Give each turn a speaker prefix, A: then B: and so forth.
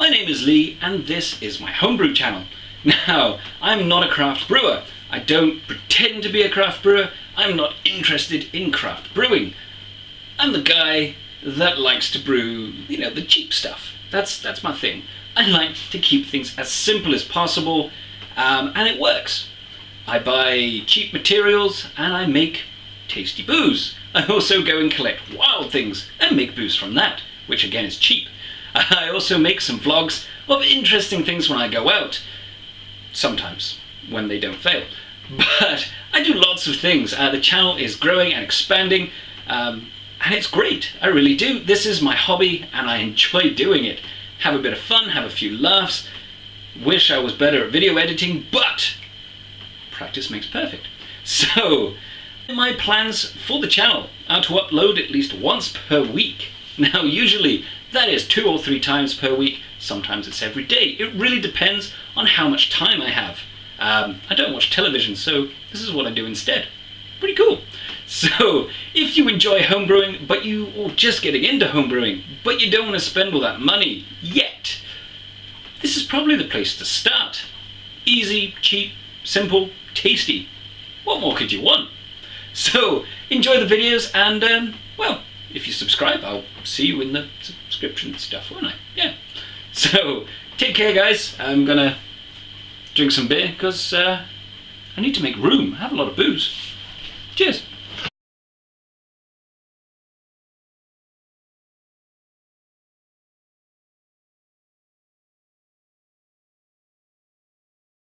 A: My name is Lee and this is my homebrew channel. Now, I'm not a craft brewer. I don't pretend to be a craft brewer. I'm not interested in craft brewing. I'm the guy that likes to brew, the cheap stuff. That's my thing. I like to keep things as simple as possible, and it works. I buy cheap materials and I make tasty booze. I also go and collect wild things and make booze from that, which again is cheap. I also make some vlogs of interesting things when I go out. Sometimes, when they don't fail. But I do lots of things. The channel is growing and expanding, and it's great. I really do. This is my hobby and I enjoy doing it. Have a bit of fun, have a few laughs. Wish I was better at video editing, but practice makes perfect. So, my plans for the channel are to upload at least once per week. Now, usually that is 2 or 3 times per week. Sometimes it's every day. It really depends on how much time I have. I don't watch television, so this is what I do instead. Pretty cool. So, if you enjoy homebrewing, or just getting into homebrewing, but you don't want to spend all that money yet, this is probably the place to start. Easy, cheap, simple, tasty. What more could you want? So, enjoy the videos and, well, if you subscribe, I'll see you in the subscription stuff, won't I? Yeah. So, take care, guys. I'm gonna drink some beer because I need to make room. I have a lot of booze. Cheers.